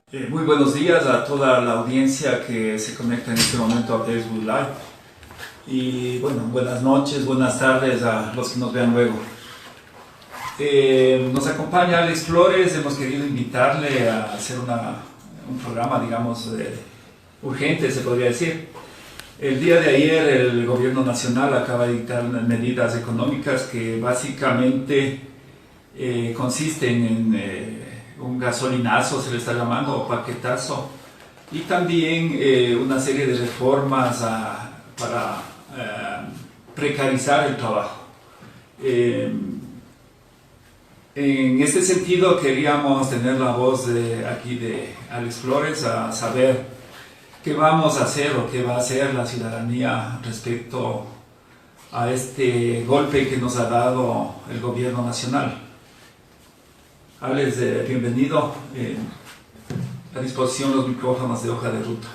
Muy buenos días a toda la audiencia que se conecta en este momento a Facebook Live. Y bueno, buenas noches, buenas tardes a los que nos vean luego. Nos acompaña Alex Flores. Hemos querido invitarle a hacer un programa, digamos, urgente, se podría decir. El día de ayer el gobierno nacional acaba de dictar unas medidas económicas que básicamente consisten en un gasolinazo, se le está llamando, o paquetazo, y también una serie de reformas para precarizar el trabajo. En este sentido queríamos tener la voz aquí de Alex Flores a saber qué vamos a hacer o qué va a hacer la ciudadanía respecto a este golpe que nos ha dado el gobierno nacional. Alex, bienvenido. A disposición los micrófonos de Hoja de Ruta.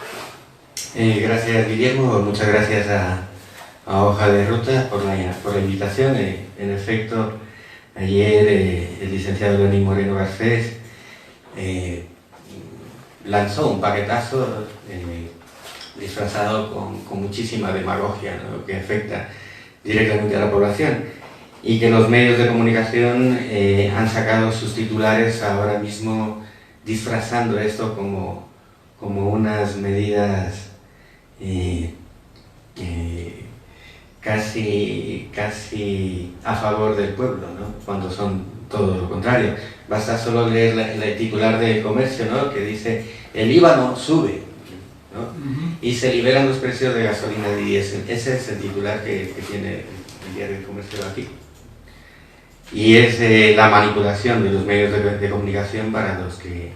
Gracias, Guillermo. Muchas gracias a Hoja de Ruta por la invitación. En efecto, ayer el licenciado Lenín Moreno Garcés lanzó un paquetazo disfrazado con muchísima demagogia, ¿no?, que afecta directamente a la población, y que los medios de comunicación han sacado sus titulares ahora mismo disfrazando esto como unas medidas casi a favor del pueblo, ¿no?, cuando son todo lo contrario. Basta solo leer el titular del Comercio, ¿no?, que dice: el IVA no sube, ¿no? Y se liberan los precios de gasolina y diésel. Ese es el titular que tiene el diario del Comercio aquí. Y es la manipulación de los medios de comunicación para los que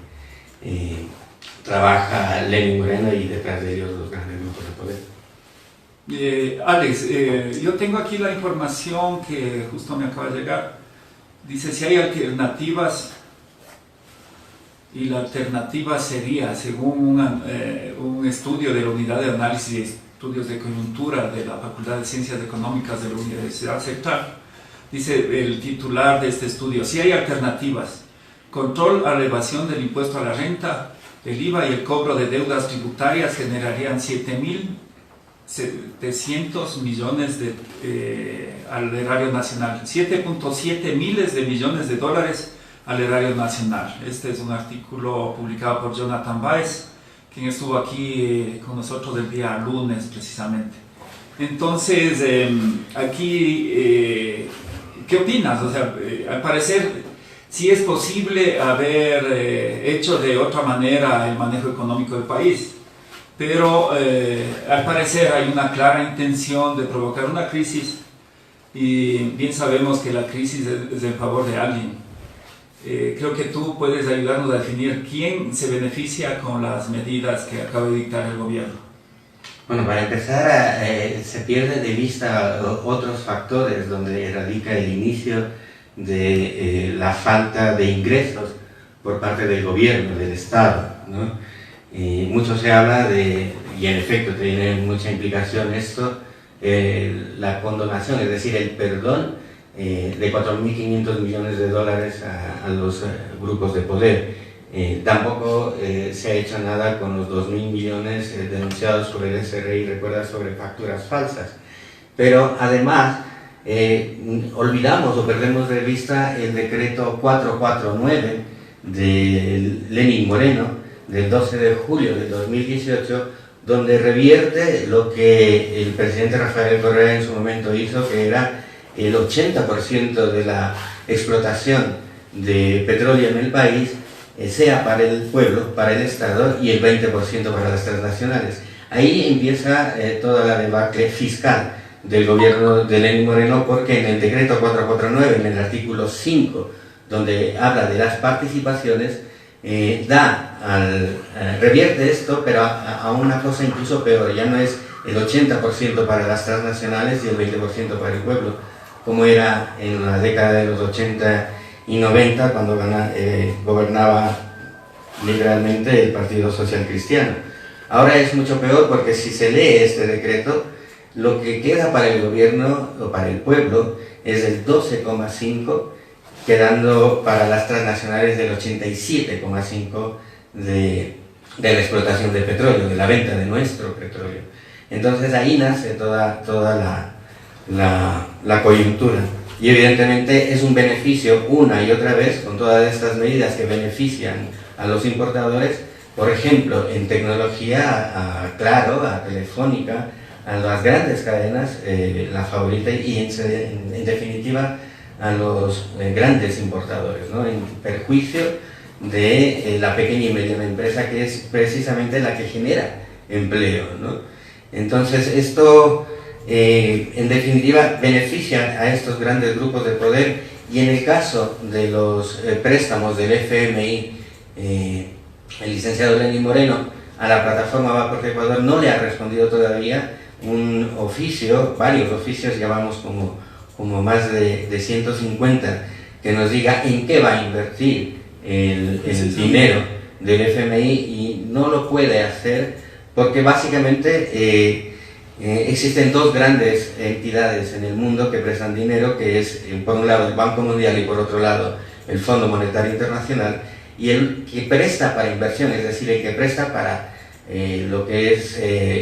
trabaja Lenín Moreno y detrás de ellos los grandes grupos de poder. Alex, yo tengo aquí la información que justo me acaba de llegar. Dice: si hay alternativas, y la alternativa sería, según un estudio de la Unidad de Análisis y Estudios de Coyuntura de la Facultad de Ciencias Económicas de la Universidad Central. Dice el titular de este estudio: si hay alternativas, control a la evasión del impuesto a la renta, el IVA y el cobro de deudas tributarias generarían 7.700 millones al erario nacional, 7.7 miles de millones de dólares al erario nacional. Este es un artículo publicado por Jonathan Baez, quien estuvo aquí con nosotros el día lunes precisamente. Entonces, aquí, ¿qué opinas? O sea, al parecer, sí es posible haber hecho de otra manera el manejo económico del país, pero al parecer hay una clara intención de provocar una crisis, y bien sabemos que la crisis es en favor de alguien. Creo que tú puedes ayudarnos a definir quién se beneficia con las medidas que acaba de dictar el gobierno. Bueno, para empezar, se pierde de vista otros factores donde radica el inicio de la falta de ingresos por parte del gobierno, del Estado, ¿no? Mucho se habla y en efecto tiene mucha implicación esto, la condonación, es decir, el perdón de 4.500 millones de dólares a los grupos de poder. Tampoco se ha hecho nada con los 2.000 millones denunciados por el SRI, recuerda, sobre facturas falsas. Pero además olvidamos o perdemos de vista el decreto 449 de Lenín Moreno del 12 de julio del 2018, donde revierte lo que el presidente Rafael Correa en su momento hizo, que era el 80% de la explotación de petróleo en el país sea para el pueblo, para el Estado, y el 20% para las transnacionales. Ahí empieza toda la debacle fiscal del gobierno de Lenín Moreno, porque en el decreto 449, en el artículo 5, donde habla de las participaciones, revierte esto, pero a una cosa incluso peor. Ya no es el 80% para las transnacionales y el 20% para el pueblo, como era en la década de los 80 y 90, cuando gobernaba liberalmente el Partido Social Cristiano. Ahora es mucho peor, porque si se lee este decreto, lo que queda para el gobierno o para el pueblo es el 12,5, quedando para las transnacionales del 87,5 de la explotación de petróleo, de la venta de nuestro petróleo. Entonces ahí nace toda la coyuntura. Y evidentemente es un beneficio una y otra vez con todas estas medidas que benefician a los importadores, por ejemplo, en tecnología a Claro, a Telefónica, a las grandes cadenas, la favorita, y en definitiva a los grandes importadores, ¿no? En perjuicio de la pequeña y mediana empresa, que es precisamente la que genera empleo, ¿no? Entonces esto en definitiva beneficia a estos grandes grupos de poder, y en el caso de los préstamos del FMI, el licenciado Lenín Moreno a la plataforma Va por Ecuador no le ha respondido todavía un oficio, varios oficios, llevamos como más de 150, que nos diga en qué va a invertir el dinero del FMI, y no lo puede hacer porque básicamente existen dos grandes entidades en el mundo que prestan dinero, que es por un lado el Banco Mundial y por otro lado el Fondo Monetario Internacional, y el que presta para inversión, es decir, el que presta para lo que es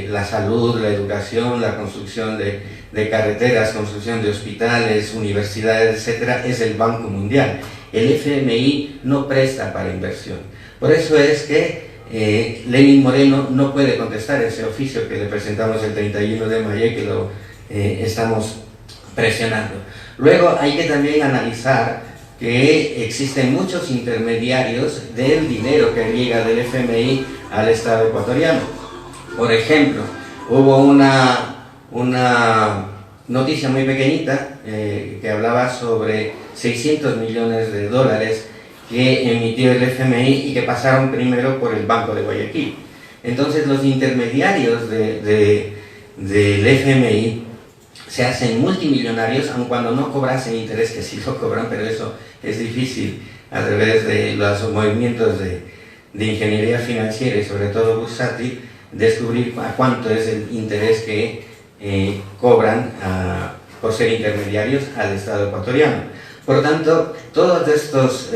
la salud, la educación, la construcción de carreteras, construcción de hospitales, universidades, etcétera, es el Banco Mundial. El FMI no presta para inversión. Por eso es que Lenín Moreno no puede contestar ese oficio que le presentamos el 31 de mayo y que lo estamos presionando. Luego hay que también analizar que existen muchos intermediarios del dinero que llega del FMI al Estado ecuatoriano. Por ejemplo, hubo una noticia muy pequeñita que hablaba sobre 600 millones de dólares que emitió el FMI y que pasaron primero por el Banco de Guayaquil. Entonces los intermediarios del FMI se hacen multimillonarios, aun cuando no cobrasen interés, que sí lo cobran, pero eso es difícil a través de los movimientos de ingeniería financiera y sobre todo bursátil, descubrir a cuánto es el interés que cobran por ser intermediarios al Estado ecuatoriano. Por lo tanto, todos estos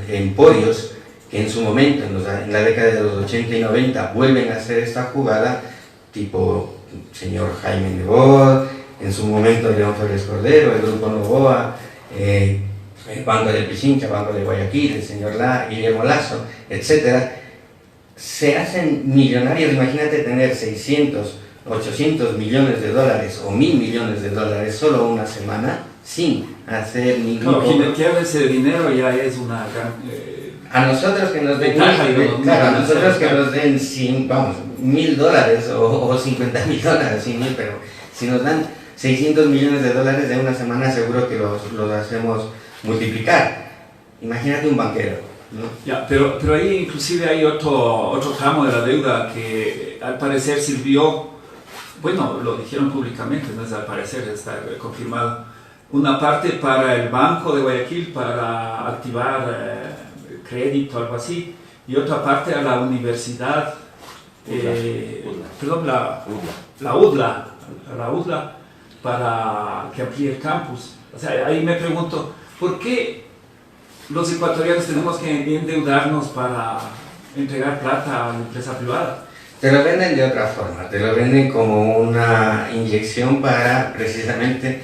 emporios que en su momento, en la década de los 80 y 90, vuelven a hacer esta jugada, tipo señor Jaime Nebot, en su momento León Férez Cordero, el Grupo Novoa, el Banco de Pichincha, Banco de Guayaquil, el señor Guillermo Lasso, etc., se hacen millonarios. Imagínate tener 600, 800 millones de dólares o 1.000 millones de dólares solo una semana sin hacer ningún... Claro, quien quiere ese dinero ya es una gran... a nosotros que nos den, a nosotros que nos den 100, vamos, $1.000 o 50.000 $100.000, pero si nos dan 600 millones de dólares de una semana, seguro que los hacemos multiplicar. Imagínate un banquero, ¿no? Ya, pero ahí inclusive hay otro tramo de la deuda que al parecer sirvió, bueno, lo dijeron públicamente, no es al parecer, está confirmado, una parte para el Banco de Guayaquil para activar crédito, algo así, y otra parte a la universidad, perdón, la UDLA, para que amplíe el campus. O sea, ahí me pregunto, ¿por qué los ecuatorianos tenemos que endeudarnos para entregar plata a la empresa privada? Te lo venden de otra forma, te lo venden como una inyección para precisamente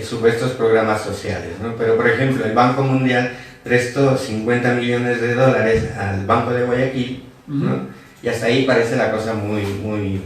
supuestos programas sociales, ¿no? Pero por ejemplo, el Banco Mundial prestó 50 millones de dólares al Banco de Guayaquil, ¿no? Y hasta ahí parece la cosa muy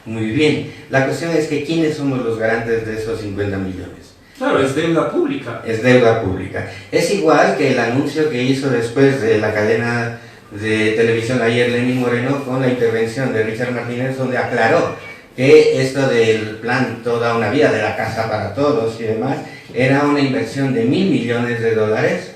bien. La cuestión es que ¿quiénes somos los garantes de esos 50 millones? Claro, es deuda pública. Es deuda pública. Es igual que el anuncio que hizo después de la cadena de televisión ayer Lenín Moreno con la intervención de Richard Martínez, donde aclaró que esto del plan Toda una Vida, de la casa para todos y demás, era una inversión de 1.000 millones de dólares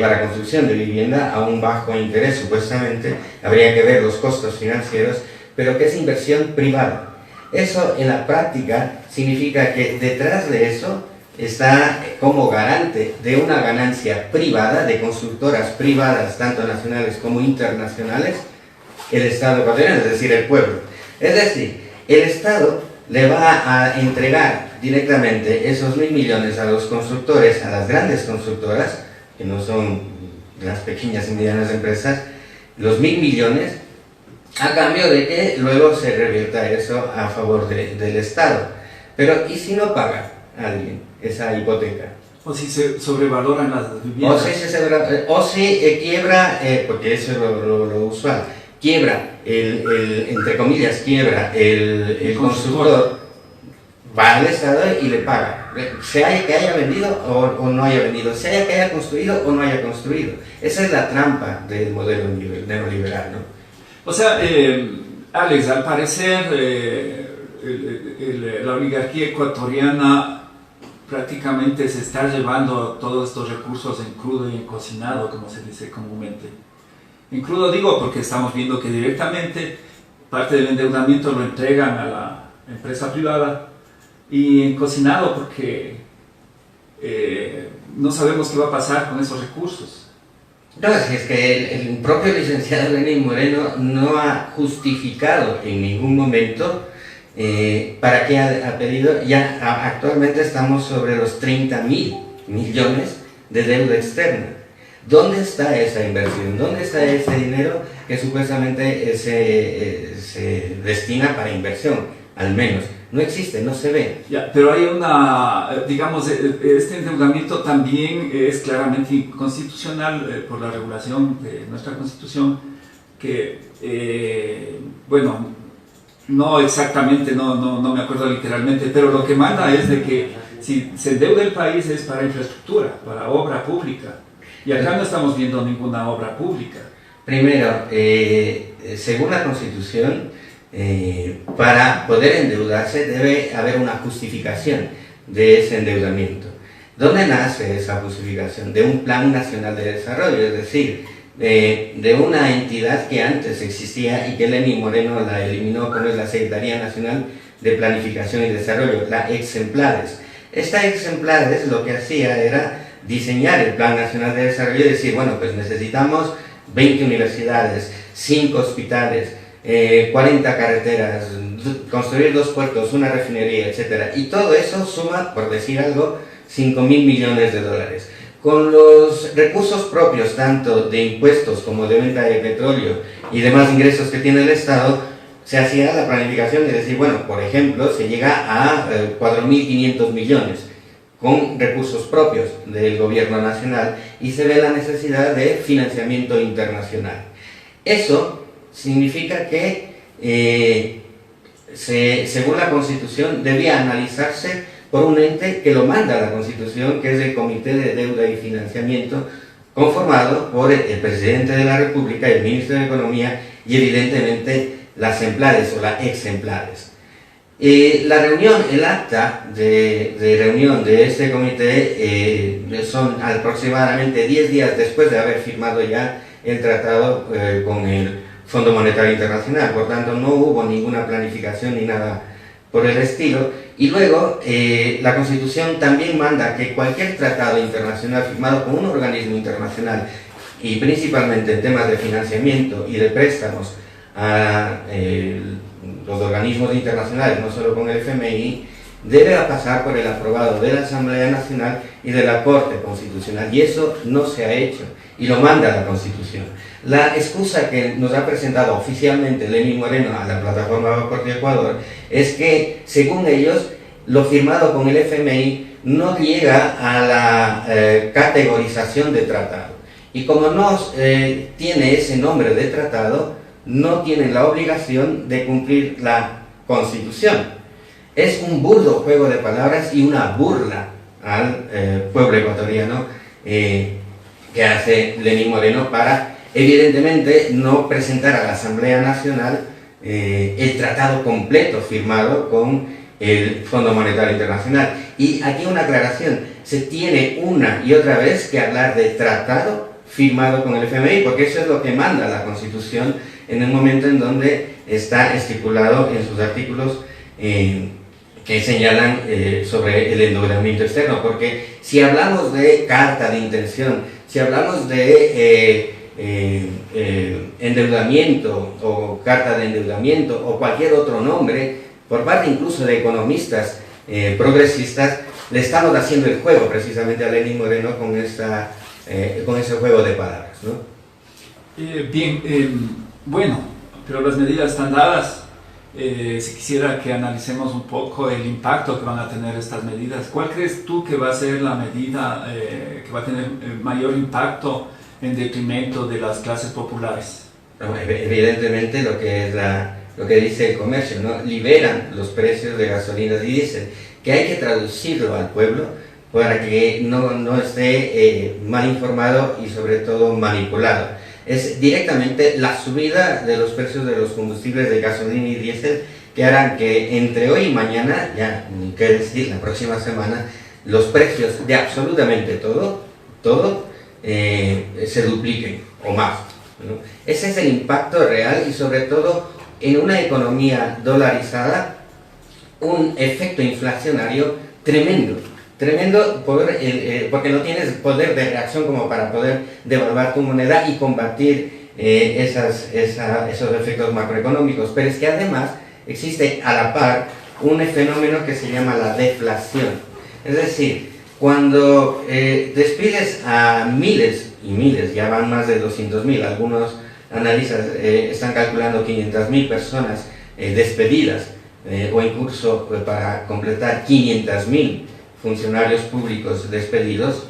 para construcción de vivienda a un bajo interés, supuestamente. Habría que ver los costos financieros, pero que es inversión privada. Eso en la práctica significa que detrás de eso está como garante de una ganancia privada, de constructoras privadas, tanto nacionales como internacionales, el Estado ecuatoriano, es decir, el pueblo. Es decir, el Estado le va a entregar directamente esos 1.000 millones a los constructores, a las grandes constructoras, que no son las pequeñas y medianas empresas, los 1.000 millones, a cambio de que luego se revierta eso a favor del Estado. Pero, ¿y si no paga alguien esa hipoteca? O si se sobrevaloran las viviendas. O si quiebra, porque eso es lo usual, quiebra, entre comillas, quiebra el constructor, va al Estado y le paga, sea que haya vendido o no haya vendido, sea que haya construido o no haya construido. Esa es la trampa del modelo neoliberal, ¿no? O sea, Alex, al parecer la oligarquía ecuatoriana prácticamente se está llevando todos estos recursos en crudo y en cocinado, como se dice comúnmente. En crudo digo porque estamos viendo que directamente parte del endeudamiento lo entregan a la empresa privada, y en cocinado porque no sabemos qué va a pasar con esos recursos. No, es que el propio licenciado Lenín Moreno no ha justificado en ningún momento para qué ha pedido. Ya actualmente estamos sobre los 30.000 millones de deuda externa. ¿Dónde está esa inversión? ¿Dónde está ese dinero que supuestamente se destina para inversión? Al menos. No existe, no se ve. Ya, pero hay digamos, este endeudamiento también es claramente inconstitucional por la regulación de nuestra Constitución, que, bueno, no exactamente, no me acuerdo literalmente, pero lo que manda es de que si se endeuda el país es para infraestructura, para obra pública, y acá no estamos viendo ninguna obra pública. Primero, según la Constitución, para poder endeudarse debe haber una justificación de ese endeudamiento. ¿Dónde nace esa justificación? De un Plan Nacional de Desarrollo, es decir, de una entidad que antes existía y que Lenín Moreno la eliminó, como es la Secretaría Nacional de Planificación y Desarrollo, la Exemplares. Esta Exemplares lo que hacía era diseñar el Plan Nacional de Desarrollo y decir, bueno, pues necesitamos 20 universidades, 5 hospitales, 40 carreteras, construir 2 puertos, una refinería, etc. Y todo eso suma, por decir algo, 5.000 millones de dólares. Con los recursos propios, tanto de impuestos como de venta de petróleo y demás ingresos que tiene el Estado, se hacía la planificación de decir, bueno, por ejemplo, se llega a 4.500 millones con recursos propios del gobierno nacional y se ve la necesidad de financiamiento internacional. Eso significa que, según la Constitución, debía analizarse por un ente que lo manda la Constitución, que es el Comité de Deuda y Financiamiento, conformado por el Presidente de la República, el Ministro de Economía y evidentemente las Exemplares o las Exemplares. La reunión, el acta de reunión de este comité son aproximadamente 10 días después de haber firmado ya el tratado con el Fondo Monetario Internacional, por tanto no hubo ninguna planificación ni nada por el estilo. Y luego la Constitución también manda que cualquier tratado internacional firmado con un organismo internacional, y principalmente en temas de financiamiento y de préstamos a los organismos internacionales, no solo con el FMI, debe pasar por el aprobado de la Asamblea Nacional y de la Corte Constitucional, y eso no se ha hecho, y lo manda la Constitución. La excusa que nos ha presentado oficialmente Lenín Moreno a la plataforma Aporte Ecuador es que, según ellos, lo firmado con el FMI no llega a la categorización de tratado, y como no tiene ese nombre de tratado, no tienen la obligación de cumplir la Constitución. Es un burdo juego de palabras y una burla al pueblo ecuatoriano que hace Lenín Moreno para, evidentemente, no presentar a la Asamblea Nacional el tratado completo firmado con el Fondo Monetario Internacional. Y aquí una aclaración, se tiene una y otra vez que hablar de tratado firmado con el FMI, porque eso es lo que manda la Constitución en el momento en donde está estipulado en sus artículos que señalan sobre el endeudamiento externo, porque si hablamos de carta de intención, si hablamos de endeudamiento o carta de endeudamiento o cualquier otro nombre, por parte incluso de economistas progresistas, le estamos haciendo el juego precisamente a Lenín Moreno con ese juego de palabras, ¿no? Bien, bueno, pero las medidas están dadas. Si quisiera que analicemos un poco el impacto que van a tener estas medidas. ¿Cuál crees tú que va a ser la medida que va a tener mayor impacto en detrimento de las clases populares? No, evidentemente lo que es lo que dice el comercio, ¿no? Liberan los precios de gasolinas y diésel, que hay que traducirlo al pueblo para que no esté mal informado y sobre todo manipulado. Es directamente la subida de los precios de los combustibles de gasolina y diésel que harán que entre hoy y mañana, ya ni qué decir, la próxima semana, los precios de absolutamente todo se dupliquen o más, ¿no? Ese es el impacto real y sobre todo en una economía dolarizada, un efecto inflacionario tremendo porque no tienes poder de reacción como para poder devaluar tu moneda y combatir esos efectos macroeconómicos. Pero es que además existe a la par un fenómeno que se llama la deflación. Es decir, cuando despides a miles y miles, ya van más de 200.000, algunos analistas están calculando 500.000 personas despedidas o incluso para completar 500.000 funcionarios públicos despedidos,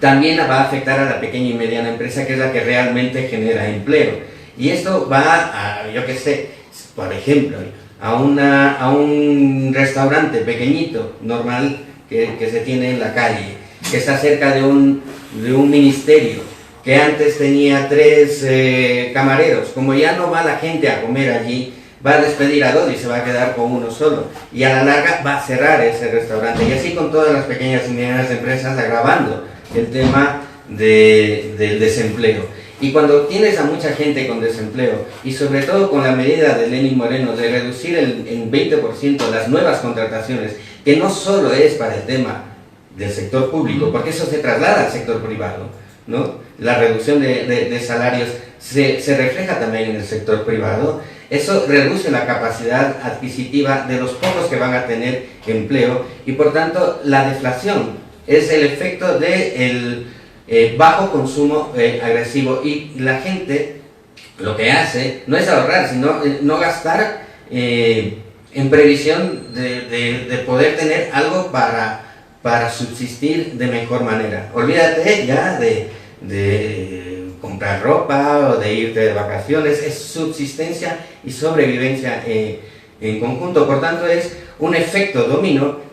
también va a afectar a la pequeña y mediana empresa, que es la que realmente genera empleo. Y esto va a, yo qué sé, por ejemplo, a un restaurante pequeñito, normal, que se tiene en la calle, que está cerca de un ministerio, que antes tenía 3 camareros. Como ya no va la gente a comer allí, va a despedir a 2 y se va a quedar con uno solo. Y a la larga va a cerrar ese restaurante. Y así con todas las pequeñas y medianas empresas, agravando el tema del desempleo. Y cuando tienes a mucha gente con desempleo, y sobre todo con la medida de Lenín Moreno de reducir en 20% las nuevas contrataciones, que no solo es para el tema del sector público, porque eso se traslada al sector privado, ¿no? La reducción de salarios se refleja también en el sector privado. Eso reduce la capacidad adquisitiva de los pocos que van a tener empleo y por tanto la deflación es el efecto del bajo consumo agresivo, y la gente lo que hace no es ahorrar, sino no gastar en previsión de poder tener algo para subsistir de mejor manera. Olvídate ya de comprar ropa o de irte de vacaciones, es subsistencia y sobrevivencia en conjunto. Por tanto, es un efecto dominó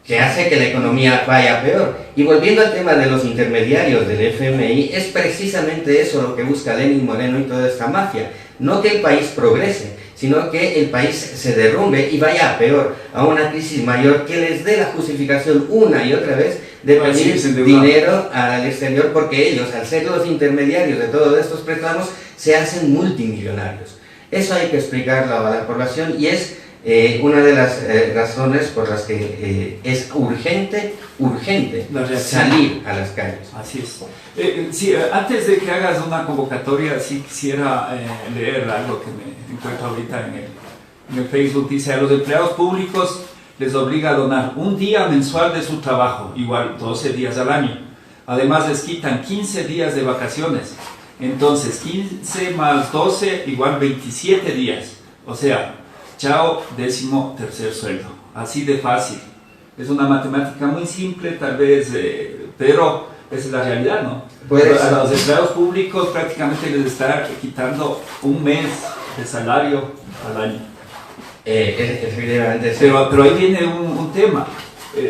que hace que la economía vaya peor. Y volviendo al tema de los intermediarios del FMI, es precisamente eso lo que busca Lenín Moreno y toda esta mafia. No que el país progrese, sino que el país se derrumbe y vaya a peor, a una crisis mayor que les dé la justificación una y otra vez de pedir dinero al exterior, porque ellos, al ser los intermediarios de todos estos préstamos, se hacen multimillonarios. Eso hay que explicarlo a la población y es una de las razones por las que es urgente salir a las calles. Así es. Sí, antes de que hagas una convocatoria, sí quisiera leer algo que me encuentro ahorita en el Facebook. Dice: a los empleados públicos les obliga a donar un día mensual de su trabajo, igual 12 días al año. Además les quitan 15 días de vacaciones. Entonces 15 más 12 igual 27 días. O sea, chao, 13º sueldo. Así de fácil. Es una matemática muy simple tal vez, pero esa es la realidad, ¿no? Pues, a los empleados públicos prácticamente les está quitando un mes de salario al año. Efectivamente, sí. Pero ahí viene un tema.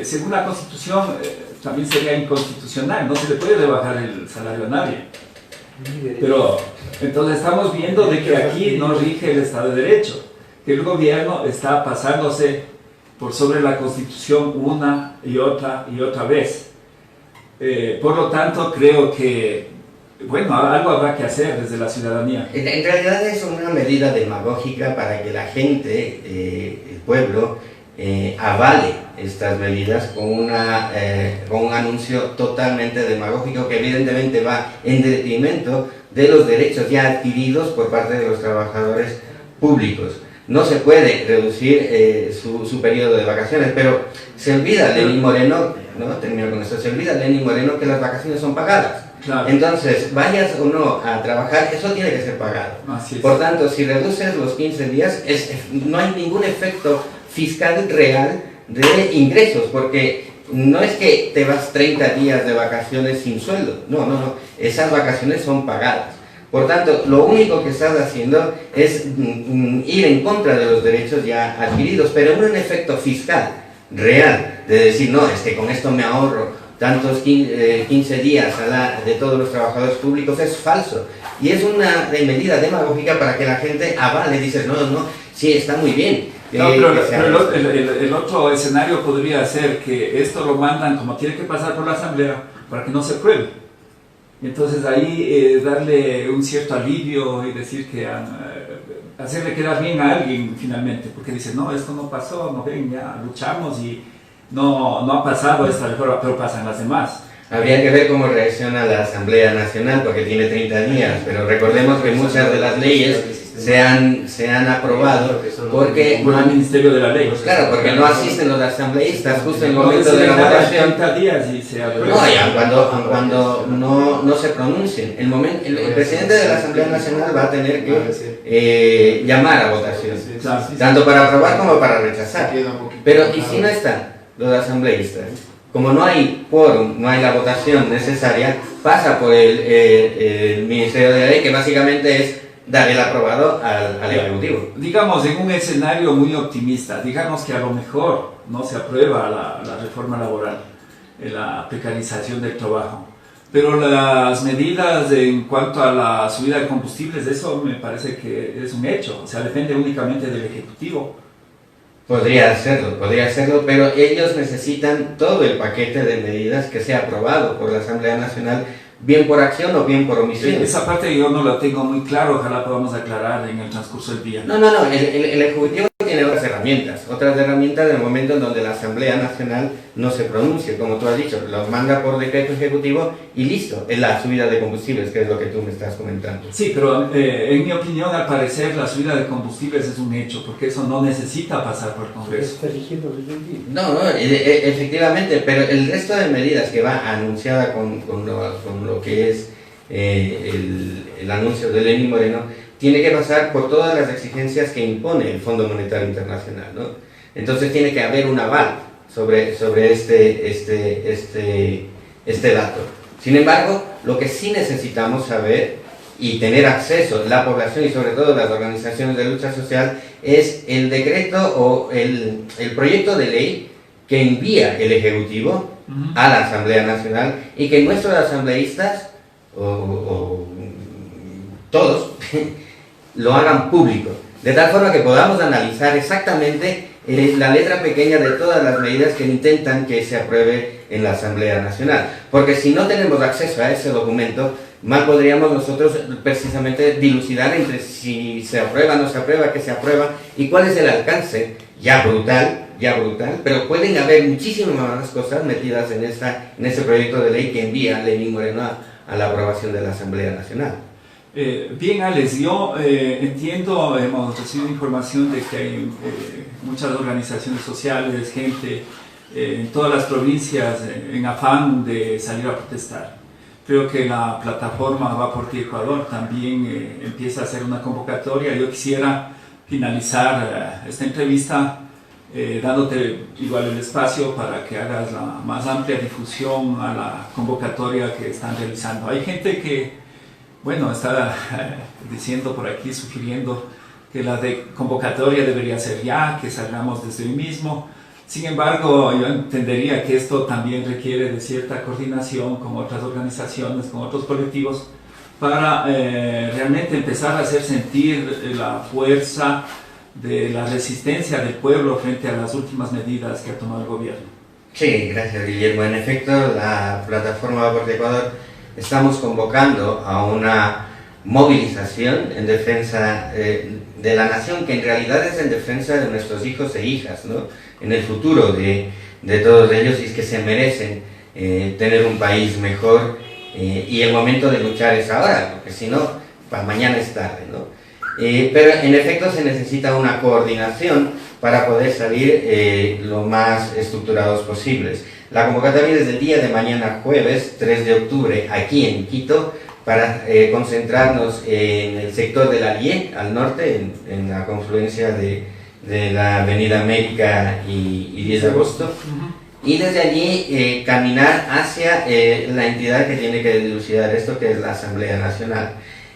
Según la Constitución, también sería inconstitucional. No se le puede rebajar el salario a nadie. Pero entonces estamos viendo de que aquí no rige el Estado de Derecho, que el gobierno está pasándose por sobre la Constitución una y otra vez. Por lo tanto, creo que, bueno, algo habrá que hacer desde la ciudadanía. En realidad es una medida demagógica para que la gente, el pueblo, avale estas medidas con un anuncio totalmente demagógico que evidentemente va en detrimento de los derechos ya adquiridos por parte de los trabajadores públicos. No se puede reducir su periodo de vacaciones, pero se olvida Lenín Moreno, ¿no? Termino con esto, se olvida Lenín Moreno que las vacaciones son pagadas. Claro. Entonces, vayas o no a trabajar, eso tiene que ser pagado. Así es. Por tanto, si reduces los 15 días, no hay ningún efecto fiscal real de ingresos, porque no es que te vas 30 días de vacaciones sin sueldo, no, esas vacaciones son pagadas. Por tanto, lo único que estás haciendo es ir en contra de los derechos ya adquiridos, pero no un efecto fiscal real, de decir, no, es que con esto me ahorro tantos 15 días de todos los trabajadores públicos, es falso. Y es una medida demagógica para que la gente avale, dices, no, sí, está muy bien. No, pero el otro escenario podría ser que esto lo mandan como tiene que pasar por la Asamblea para que no se apruebe. Y entonces ahí darle un cierto alivio y decir que hacerle quedar bien a alguien finalmente, porque dice, no, esto no pasó, no ven, ya luchamos y no ha pasado esta reforma, pero pasan las demás. Habría que ver cómo reacciona la Asamblea Nacional, porque tiene 30 días, pero recordemos que muchas de las leyes se han aprobado porque por el Ministerio de la Ley. Claro, porque no asisten los asambleístas justo en el momento de la votación. 30 días y se aprueba. No, ya cuando no se pronuncien. El presidente de la Asamblea Nacional va a tener que llamar a votación, tanto para aprobar como para rechazar. Pero ¿y si no están los asambleístas? Como no hay quórum, no hay la votación necesaria, pasa por el Ministerio de la Ley, que básicamente es dar el aprobado al Ejecutivo. Digamos, en un escenario muy optimista, digamos que a lo mejor no se aprueba la reforma laboral, la precarización del trabajo, pero las medidas en cuanto a la subida de combustibles, eso me parece que es un hecho, o sea, depende únicamente del Ejecutivo. Podría hacerlo, pero ellos necesitan todo el paquete de medidas que sea aprobado por la Asamblea Nacional, bien por acción o bien por omisión. Esa parte yo no la tengo muy claro, ojalá podamos aclarar en el transcurso del día. No, el Ejecutivo tiene otras herramientas en el momento en donde la Asamblea Nacional no se pronuncie, como tú has dicho, los manda por decreto ejecutivo y listo, es la subida de combustibles, que es lo que tú me estás comentando. Sí, pero en mi opinión, al parecer, la subida de combustibles es un hecho, porque eso no necesita pasar por el Congreso. No, efectivamente, pero el resto de medidas que va anunciada con lo que es el anuncio de Lenín Moreno, tiene que pasar por todas las exigencias que impone el Fondo Monetario Internacional, ¿no? Entonces tiene que haber un aval sobre este dato. Sin embargo, lo que sí necesitamos saber y tener acceso la población y sobre todo las organizaciones de lucha social es el decreto o el proyecto de ley que envía el Ejecutivo a la Asamblea Nacional y que nuestros asambleístas o todos lo hagan público, de tal forma que podamos analizar exactamente la letra pequeña de todas las medidas que intentan que se apruebe en la Asamblea Nacional. Porque si no tenemos acceso a ese documento, mal podríamos nosotros precisamente dilucidar entre si se aprueba, no se aprueba, qué se aprueba y cuál es el alcance ya brutal, pero pueden haber muchísimas más cosas metidas en este proyecto de ley que envía Lenín Moreno a la aprobación de la Asamblea Nacional. Bien, Alex, yo entiendo, hemos recibido información de que hay muchas organizaciones sociales, gente en todas las provincias en afán de salir a protestar. Creo que la plataforma Va por Ti Ecuador también empieza a hacer una convocatoria. Yo quisiera finalizar esta entrevista dándote igual el espacio para que hagas la más amplia difusión a la convocatoria que están realizando. Hay gente que bueno, está diciendo por aquí, sugiriendo que la convocatoria debería ser ya, que salgamos desde hoy mismo. Sin embargo, yo entendería que esto también requiere de cierta coordinación con otras organizaciones, con otros colectivos, para realmente empezar a hacer sentir la fuerza de la resistencia del pueblo frente a las últimas medidas que ha tomado el gobierno. Sí, gracias, Guillermo. En efecto, la plataforma Va por Ti Ecuador estamos convocando a una movilización en defensa de la nación, que en realidad es en defensa de nuestros hijos e hijas, ¿no? En el futuro de todos ellos, y es que se merecen tener un país mejor, y el momento de luchar es ahora, porque si no, para mañana es tarde, ¿no? Pero en efecto se necesita una coordinación para poder salir lo más estructurados posibles. La convocatoria es del día de mañana, jueves 3 de octubre, aquí en Quito, para concentrarnos en el sector de la Lie, al norte, en la confluencia de la Avenida América y 10 de agosto. Y desde allí caminar hacia la entidad que tiene que dilucidar esto, que es la Asamblea Nacional.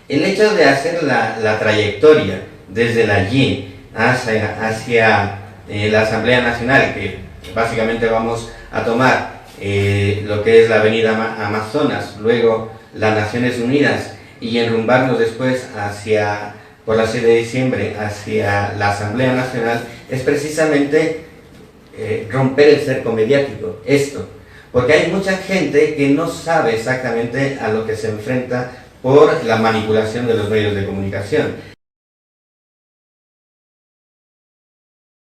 El hecho de hacer la trayectoria desde la Lie hacia la Asamblea Nacional, que básicamente vamos a tomar lo que es la Avenida Amazonas, luego las Naciones Unidas, y enrumbarnos después por la 6 de diciembre hacia la Asamblea Nacional, es precisamente romper el cerco mediático, esto, porque hay mucha gente que no sabe exactamente a lo que se enfrenta por la manipulación de los medios de comunicación.